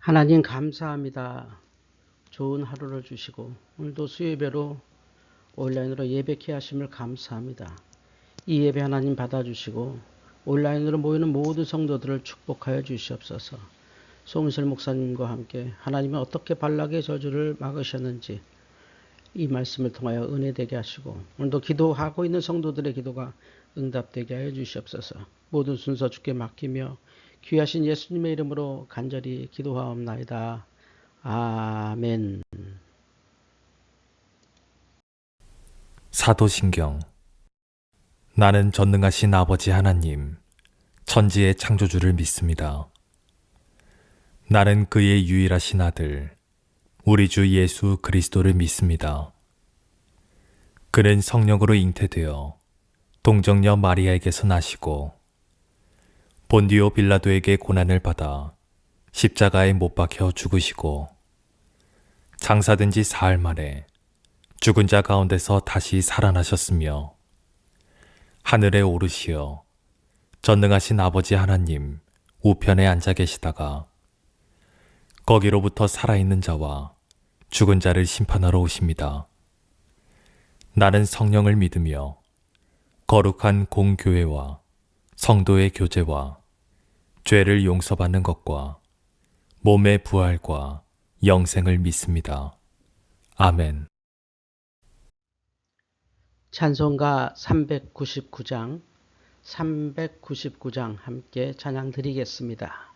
하나님 감사합니다. 좋은 하루를 주시고 오늘도 수요예배로 온라인으로 예배케 하심을 감사합니다. 이 예배 하나님 받아주시고 온라인으로 모이는 모든 성도들을 축복하여 주시옵소서. 송실 목사님과 함께 하나님은 어떻게 발락의 저주를 막으셨는지 이 말씀을 통하여 은혜되게 하시고 오늘도 기도하고 있는 성도들의 기도가 응답되게 하여 주시옵소서. 모든 순서 주께 맡기며 귀하신 예수님의 이름으로 간절히 기도하옵나이다. 아멘. 사도신경. 나는 전능하신 아버지 하나님, 천지의 창조주를 믿습니다. 나는 그의 유일하신 아들, 우리 주 예수 그리스도를 믿습니다. 그는 성령으로 잉태되어 동정녀 마리아에게서 나시고 본디오 빌라도에게 고난을 받아 십자가에 못 박혀 죽으시고 장사된 지 사흘 만에 죽은 자 가운데서 다시 살아나셨으며 하늘에 오르시어 전능하신 아버지 하나님 우편에 앉아 계시다가 거기로부터 살아있는 자와 죽은 자를 심판하러 오십니다. 나는 성령을 믿으며 거룩한 공교회와 성도의 교제와 죄를 용서받는 것과 몸의 부활과 영생을 믿습니다. 아멘. 찬송가 399장 함께 찬양 드리겠습니다.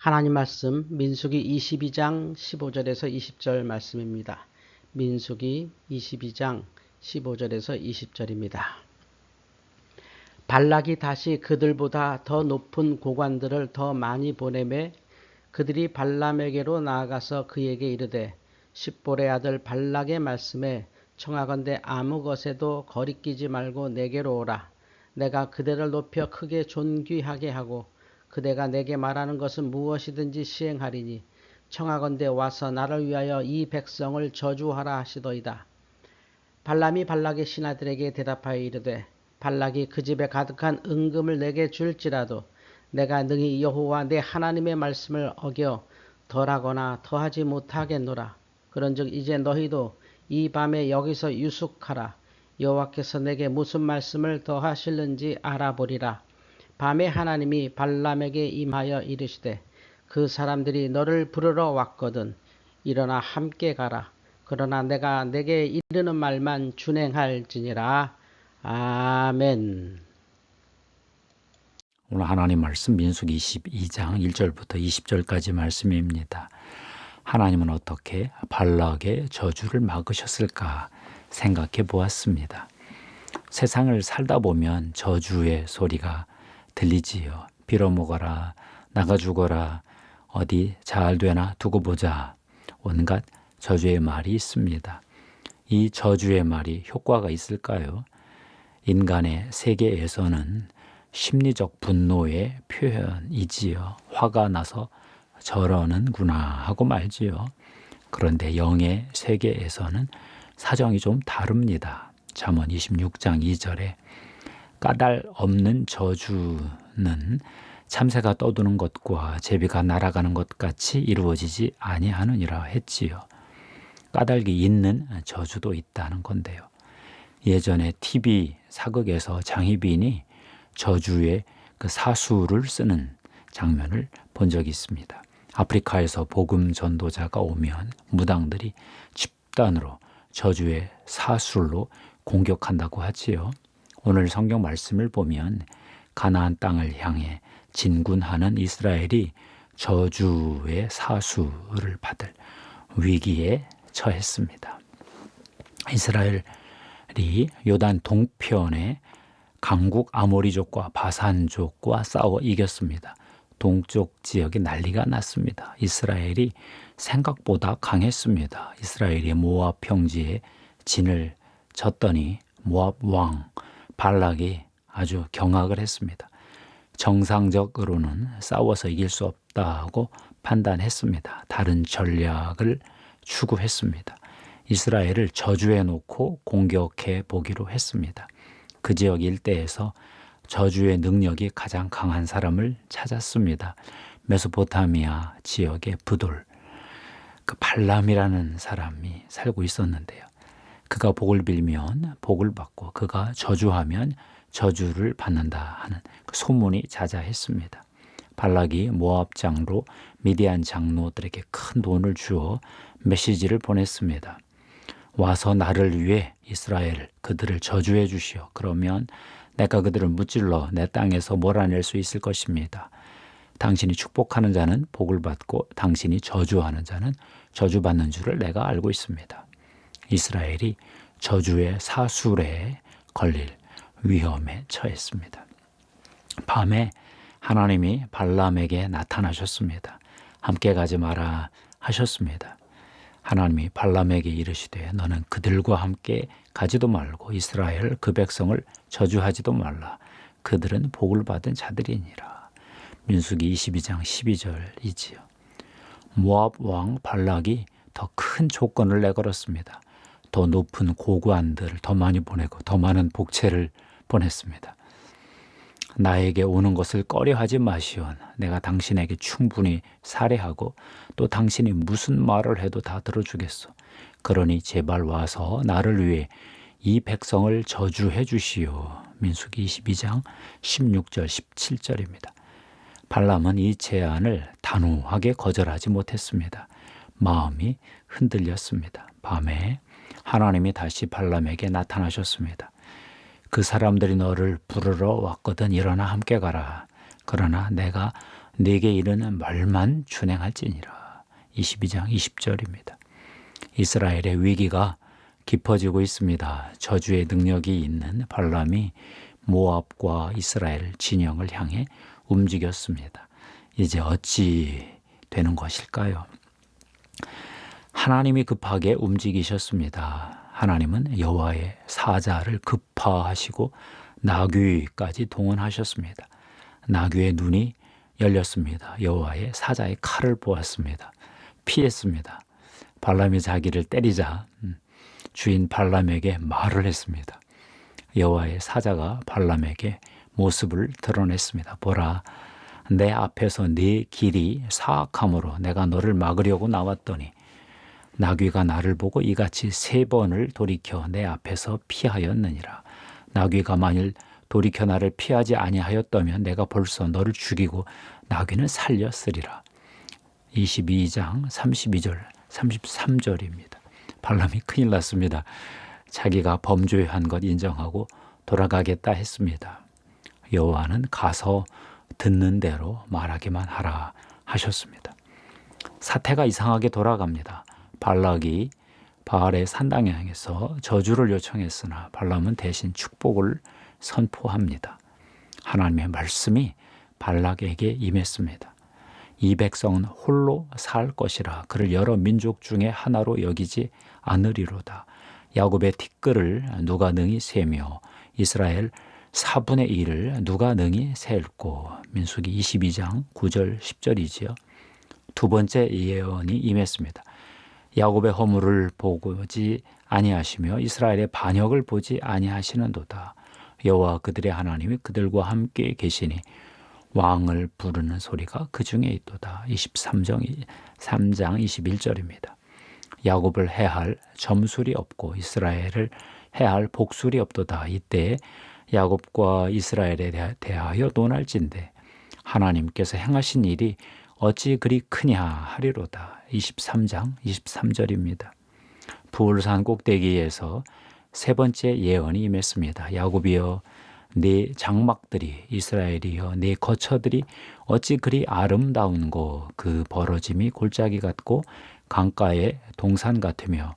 하나님 말씀 민수기 22장 15절에서 20절 말씀입니다. 민수기 22장 15절에서 20절입니다. 발락이 다시 그들보다 더 높은 고관들을 더 많이 보내매 그들이 발람에게로 나아가서 그에게 이르되 십볼의 아들 발락의 말씀에 청하건대 아무 것에도 거리끼지 말고 내게로 오라. 내가 그대를 높여 크게 존귀하게 하고 그대가 내게 말하는 것은 무엇이든지 시행하리니 청하건대 와서 나를 위하여 이 백성을 저주하라 하시더이다. 발람이 발락의 신하들에게 대답하여 이르되 발락이 그 집에 가득한 은금을 내게 줄지라도 내가 능히 여호와 내 하나님의 말씀을 어겨 덜하거나 더하지 못하겠노라. 그런즉 이제 너희도 이 밤에 여기서 유숙하라. 여호와께서 내게 무슨 말씀을 더하실는지 알아보리라. 밤에 하나님이 발람에게 임하여 이르시되 그 사람들이 너를 부르러 왔거든 일어나 함께 가라. 그러나 내가 내게 이르는 말만 준행할지니라. 아멘. 오늘 하나님 말씀 민수기 22장 1절부터 20절까지 말씀입니다. 하나님은 어떻게 발락의 저주를 막으셨을까 생각해 보았습니다. 세상을 살다 보면 저주의 소리가 들리지요. 빌어먹어라, 나가 죽어라, 어디 잘 되나 두고 보자. 온갖 저주의 말이 있습니다. 이 저주의 말이 효과가 있을까요? 인간의 세계에서는 심리적 분노의 표현이지요. 화가 나서 저러는구나 하고 말지요. 그런데 영의 세계에서는 사정이 좀 다릅니다. 잠언 26장 2절에 까닭 없는 저주는 참새가 떠드는 것과 제비가 날아가는 것 같이 이루어지지 아니하느니라 했지요. 까닭이 있는 저주도 있다는 건데요. 예전에 TV 사극에서 장희빈이 저주의 그 사수를 쓰는 장면을 본 적이 있습니다. 아프리카에서 복음 전도자가 오면 무당들이 집단으로 저주의 사술로 공격한다고 하지요. 오늘 성경 말씀을 보면 가나안 땅을 향해 진군하는 이스라엘이 저주의 사수를 받을 위기에 처했습니다. 이스라엘이 요단 동편에 강국 아모리족과 바산족과 싸워 이겼습니다. 동쪽 지역이 난리가 났습니다. 이스라엘이 생각보다 강했습니다. 이스라엘이 모압 평지에 진을 쳤더니 모압 왕 발락이 아주 경악을 했습니다. 정상적으로는 싸워서 이길 수 없다고 판단했습니다. 다른 전략을 추구했습니다. 이스라엘을 저주해 놓고 공격해 보기로 했습니다. 그 지역 일대에서 저주의 능력이 가장 강한 사람을 찾았습니다. 메소포타미아 지역의 부돌, 그 발람이라는 사람이 살고 있었는데요. 그가 복을 빌면 복을 받고 그가 저주하면 저주를 받는다 하는 그 소문이 자자했습니다. 발락이 모압 장로 미디안 장로들에게 큰 돈을 주어 메시지를 보냈습니다. 와서 나를 위해 이스라엘 그들을 저주해 주시오. 그러면 내가 그들을 무찔러 내 땅에서 몰아낼 수 있을 것입니다. 당신이 축복하는 자는 복을 받고 당신이 저주하는 자는 저주받는 줄을 내가 알고 있습니다. 이스라엘이 저주의 사술에 걸릴 위험에 처했습니다. 밤에 하나님이 발람에게 나타나셨습니다. 함께 가지 마라 하셨습니다. 하나님이 발람에게 이르시되 너는 그들과 함께 가지도 말고 이스라엘 그 백성을 저주하지도 말라. 그들은 복을 받은 자들이니라. 민수기 22장 12절이지요. 모압 왕 발락이 더 큰 조건을 내걸었습니다. 더 높은 고관들을 더 많이 보내고 더 많은 복채를 보냈습니다. 나에게 오는 것을 꺼려하지 마시온. 내가 당신에게 충분히 살해하고 또 당신이 무슨 말을 해도 다 들어주겠소. 그러니 제발 와서 나를 위해 이 백성을 저주해 주시오. 민수기 22장 16절 17절입니다. 발람은 이 제안을 단호하게 거절하지 못했습니다. 마음이 흔들렸습니다. 밤에 하나님이 다시 발람에게 나타나셨습니다. 그 사람들이 너를 부르러 왔거든 일어나 함께 가라. 그러나 내가 네게 이르는 말만 준행할지니라. 22장 20절입니다. 이스라엘의 위기가 깊어지고 있습니다. 저주의 능력이 있는 발람이 모압과 이스라엘 진영을 향해 움직였습니다. 이제 어찌 되는 것일까요? 하나님이 급하게 움직이셨습니다. 하나님은 여호와의 사자를 급파하시고 나귀까지 동원하셨습니다. 나귀의 눈이 열렸습니다. 여호와의 사자의 칼을 보았습니다. 피했습니다. 발람이 자기를 때리자 주인 발람에게 말을 했습니다. 여호와의 사자가 발람에게 모습을 드러냈습니다. 보라, 내 앞에서 네 길이 사악함으로 내가 너를 막으려고 나왔더니 나귀가 나를 보고 이같이 3번을 돌이켜 내 앞에서 피하였느니라. 나귀가 만일 돌이켜 나를 피하지 아니하였다면 내가 벌써 너를 죽이고 나귀는 살렸으리라. 22장 32절 33절입니다. 발람이 큰일 났습니다. 자기가 범죄한 것 인정하고 돌아가겠다 했습니다. 여호와는 가서 듣는 대로 말하기만 하라 하셨습니다. 사태가 이상하게 돌아갑니다. 발락이 바알의 산당에 향해서 저주를 요청했으나 발람은 대신 축복을 선포합니다. 하나님의 말씀이 발락에게 임했습니다. 이 백성은 홀로 살 것이라 그를 여러 민족 중에 하나로 여기지 않으리로다. 야곱의 티끌을 누가 능히 세며 이스라엘 4분의 1을 누가 능히 셀고. 민수기 22장 9절 10절이지요. 두 번째 예언이 임했습니다. 야곱의 허물을 보지 아니하시며 이스라엘의 반역을 보지 아니하시는도다. 여호와 그들의 하나님이 그들과 함께 계시니 왕을 부르는 소리가 그 중에 있도다. 23장 21절입니다. 야곱을 해할 점술이 없고 이스라엘을 해할 복술이 없도다. 이때 야곱과 이스라엘에 대하여 논할진대 하나님께서 행하신 일이 어찌 그리 크냐 하리로다. 23장 23절입니다. 부울산 꼭대기에서 세 번째 예언이 임했습니다. 야곱이여 네 장막들이 이스라엘이여 네 거처들이 어찌 그리 아름다운고. 그 벌어짐이 골짜기 같고 강가의 동산 같으며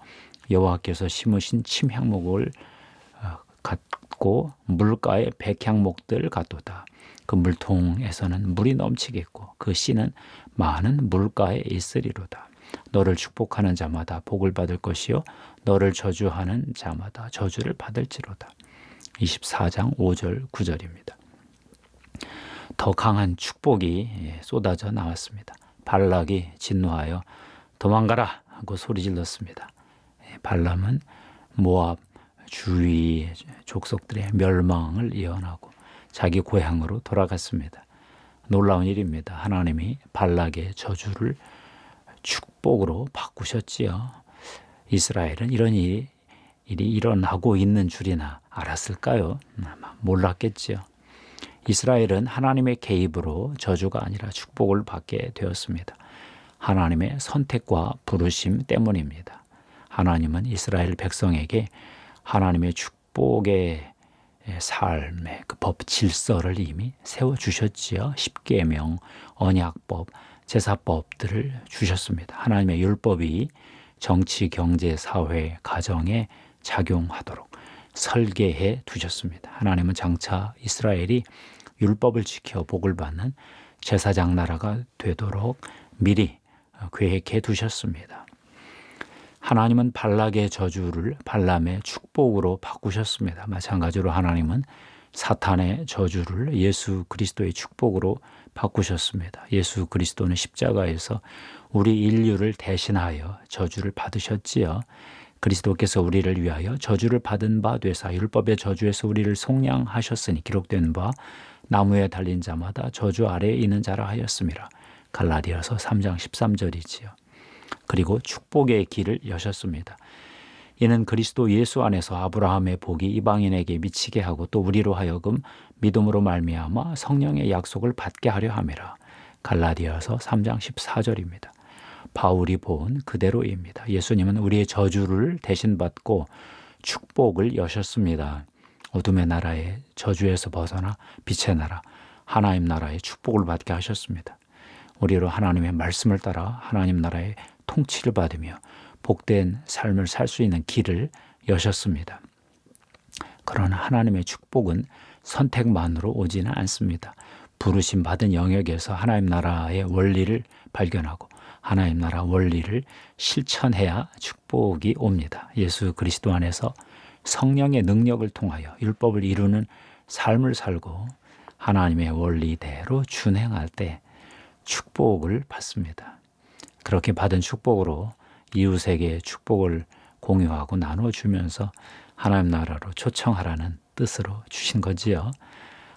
여호와께서 심으신 침향목을 같고 물가의 백향목들 같도다. 그 물통에서는 물이 넘치겠고 그 씨는 많은 물가에 있으리로다. 너를 축복하는 자마다 복을 받을 것이요 너를 저주하는 자마다 저주를 받을지로다. 24장 5절 9절입니다. 더 강한 축복이 쏟아져 나왔습니다. 발락이 진노하여 도망가라 하고 소리질렀습니다. 발람은 모압 주위 족속들의 멸망을 예언하고 자기 고향으로 돌아갔습니다. 놀라운 일입니다. 하나님이 발락의 저주를 축복으로 바꾸셨지요. 이스라엘은 이런 일이 일어나고 있는 줄이나 알았을까요? 아마 몰랐겠지요. 이스라엘은 하나님의 개입으로 저주가 아니라 축복을 받게 되었습니다. 하나님의 선택과 부르심 때문입니다. 하나님은 이스라엘 백성에게 하나님의 축복의 삶의 그 법 질서를 이미 세워주셨지요. 십계명, 언약법, 제사법들을 주셨습니다. 하나님의 율법이 정치, 경제, 사회, 가정에 작용하도록 설계해 두셨습니다. 하나님은 장차 이스라엘이 율법을 지켜 복을 받는 제사장 나라가 되도록 미리 계획해 두셨습니다. 하나님은 발락의 저주를 발람의 축복으로 바꾸셨습니다. 마찬가지로 하나님은 사탄의 저주를 예수 그리스도의 축복으로 바꾸셨습니다. 예수 그리스도는 십자가에서 우리 인류를 대신하여 저주를 받으셨지요. 그리스도께서 우리를 위하여 저주를 받은 바 되사 율법의 저주에서 우리를 속량하셨으니 기록된 바 나무에 달린 자마다 저주 아래에 있는 자라 하였습니다. 갈라디아서 3장 13절이지요. 그리고 축복의 길을 여셨습니다. 이는 그리스도 예수 안에서 아브라함의 복이 이방인에게 미치게 하고 또 우리로 하여금 믿음으로 말미암아 성령의 약속을 받게 하려 함이라. 갈라디아서 3장 14절입니다. 바울이 본 그대로입니다. 예수님은 우리의 저주를 대신 받고 축복을 여셨습니다. 어둠의 나라의 저주에서 벗어나 빛의 나라 하나님 나라의 축복을 받게 하셨습니다. 우리로 하나님의 말씀을 따라 하나님 나라의 통치를 받으며 복된 삶을 살 수 있는 길을 여셨습니다. 그러나 하나님의 축복은 선택만으로 오지는 않습니다. 부르심 받은 영역에서 하나님 나라의 원리를 발견하고 하나님 나라 원리를 실천해야 축복이 옵니다. 예수 그리스도 안에서 성령의 능력을 통하여 율법을 이루는 삶을 살고 하나님의 원리대로 준행할 때 축복을 받습니다. 그렇게 받은 축복으로 이웃에게 축복을 공유하고 나눠주면서 하나님 나라로 초청하라는 뜻으로 주신 거지요.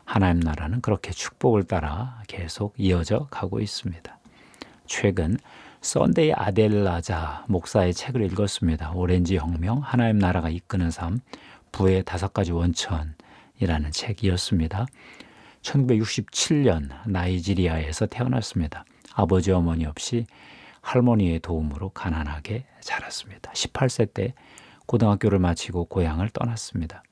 하나님 나라는 그렇게 축복을 따라 계속 이어져 가고 있습니다. 최근 썬데이 아델라자 목사의 책을 읽었습니다. 오렌지 혁명, 하나님 나라가 이끄는 삶, 부의 5가지 원천이라는 책이었습니다. 1967년 나이지리아에서 태어났습니다. 아버지 어머니 없이 할머니의 도움으로 가난하게 자랐습니다. 18세 때 고등학교를 마치고 고향을 떠났습니다.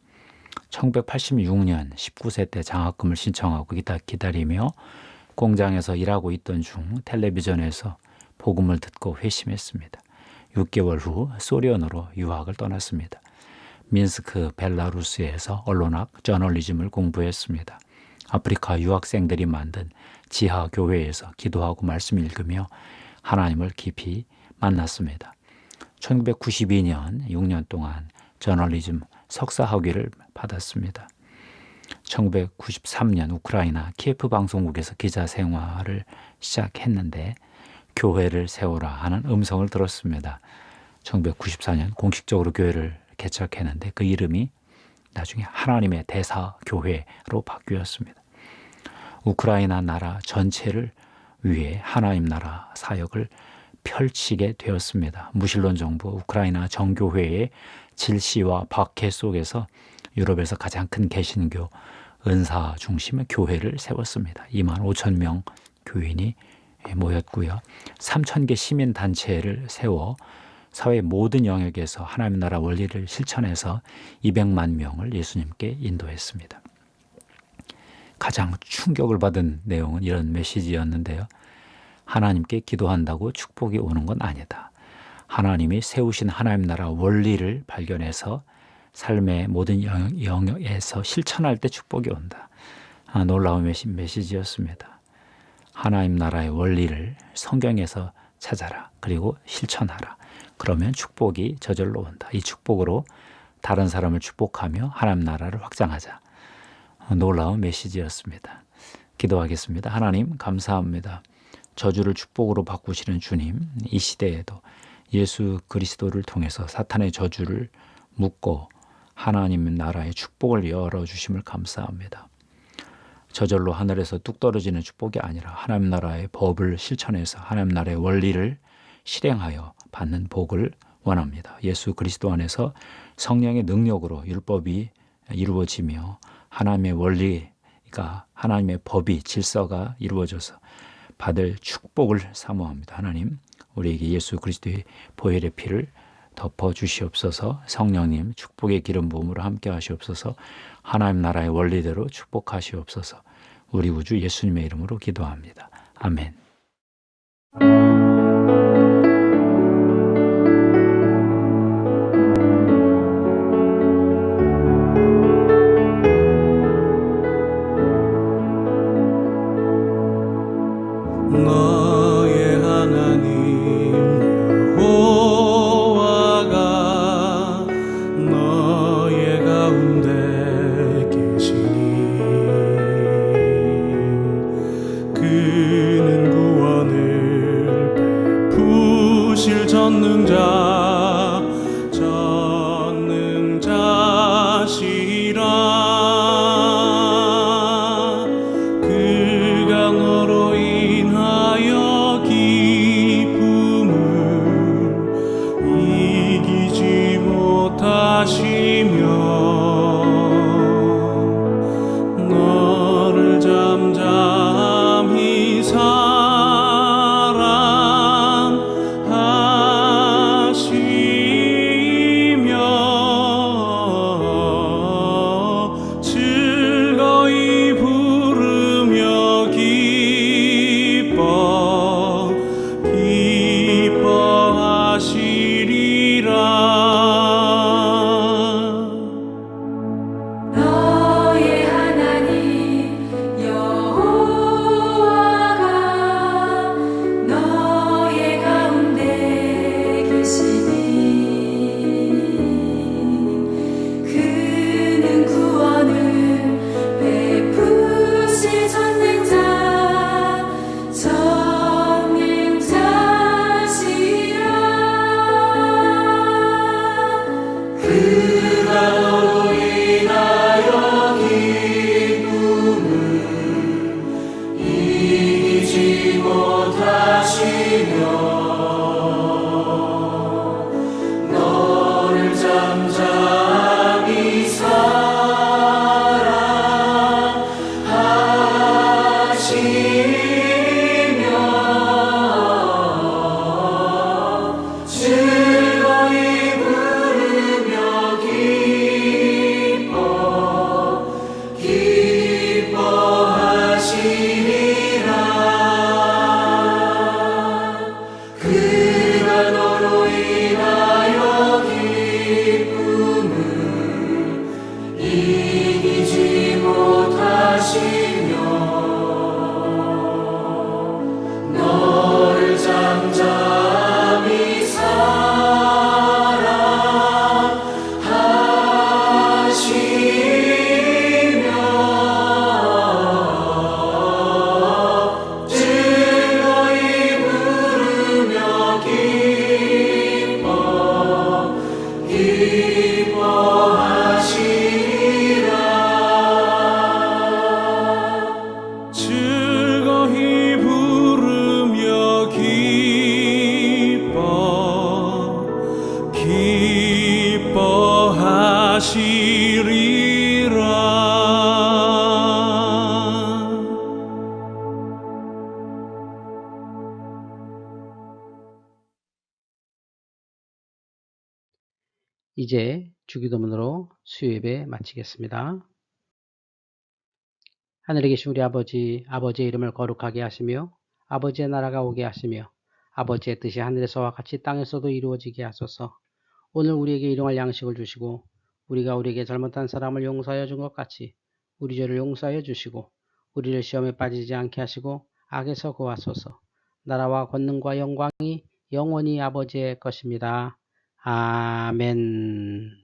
1986년 19세 때 장학금을 신청하고 기다리며 공장에서 일하고 있던 중 텔레비전에서 복음을 듣고 회심했습니다. 6개월 후 소련으로 유학을 떠났습니다. 민스크 벨라루스에서 언론학 저널리즘을 공부했습니다. 아프리카 유학생들이 만든 지하 교회에서 기도하고 말씀 읽으며 하나님을 깊이 만났습니다. 1992년 6년 동안 저널리즘 석사 학위를 받았습니다. 1993년 우크라이나 키예프 방송국에서 기자 생활을 시작했는데 교회를 세우라 하는 음성을 들었습니다. 1994년 공식적으로 교회를 개척했는데 그 이름이 나중에 하나님의 대사교회로 바뀌었습니다. 우크라이나 나라 전체를 위해 하나님 나라 사역을 펼치게 되었습니다. 무신론 정부 우크라이나 정교회의 질시와 박해 속에서 유럽에서 가장 큰 개신교 은사 중심의 교회를 세웠습니다. 25,000명 교인이 모였고요. 3,000개 시민단체를 세워 사회 모든 영역에서 하나님 나라 원리를 실천해서 200만 명을 예수님께 인도했습니다. 가장 충격을 받은 내용은 이런 메시지였는데요. 하나님께 기도한다고 축복이 오는 건 아니다. 하나님이 세우신 하나님 나라 원리를 발견해서 삶의 모든 영역에서 실천할 때 축복이 온다. 놀라운 메시지였습니다. 하나님 나라의 원리를 성경에서 찾아라. 그리고 실천하라. 그러면 축복이 저절로 온다. 이 축복으로 다른 사람을 축복하며 하나님 나라를 확장하자. 놀라운 메시지였습니다. 기도하겠습니다. 하나님 감사합니다. 저주를 축복으로 바꾸시는 주님, 이 시대에도 예수 그리스도를 통해서 사탄의 저주를 묶고 하나님 나라의 축복을 열어주심을 감사합니다. 저절로 하늘에서 뚝 떨어지는 축복이 아니라 하나님 나라의 법을 실천해서 하나님 나라의 원리를 실행하여 받는 복을 원합니다. 예수 그리스도 안에서 성령의 능력으로 율법이 이루어지며 하나님의 원리가 하나님의 법이 질서가 이루어져서 받을 축복을 사모합니다. 하나님 우리에게 예수 그리스도의 보혈의 피를 덮어 주시옵소서. 성령님 축복의 기름 부음으로 함께 하시옵소서. 하나님 나라의 원리대로 축복하시옵소서. 우리 구주 예수님의 이름으로 기도합니다. 아멘. 너의 하나님 여호와가 너의 가운데 계시니 그는 구원을 베푸실 전능자시라. 그가 너로 인하여 기쁨을 이기지 못하시며 너를 잠잠히 사랑하시며 즐거이 부르며 기뻐 그가 너로 인하여 기쁨을 이기지 못하시며 너를 잠잠히 사랑하시며 즐거이 부르며 기뻐하시리라. 그가 너로 인하여 기쁨을 이기지 못하시며 너를 잠잠히 사랑하시며 즐거이 부르며 기뻐하시리라. 즐거이 부르며 기뻐하시리라. 이제 주기도문으로 수요예배 마치겠습니다. 하늘에 계신 우리 아버지, 아버지의 이름을 거룩하게 하시며 아버지의 나라가 오게 하시며 아버지의 뜻이 하늘에서와 같이 땅에서도 이루어지게 하소서. 오늘 우리에게 일용할 양식을 주시고 우리가 우리에게 잘못한 사람을 용서하여 준 것 같이 우리 죄를 용서하여 주시고 우리를 시험에 빠지지 않게 하시고 악에서 구하소서. 나라와 권능과 영광이 영원히 아버지의 것입니다. 아멘.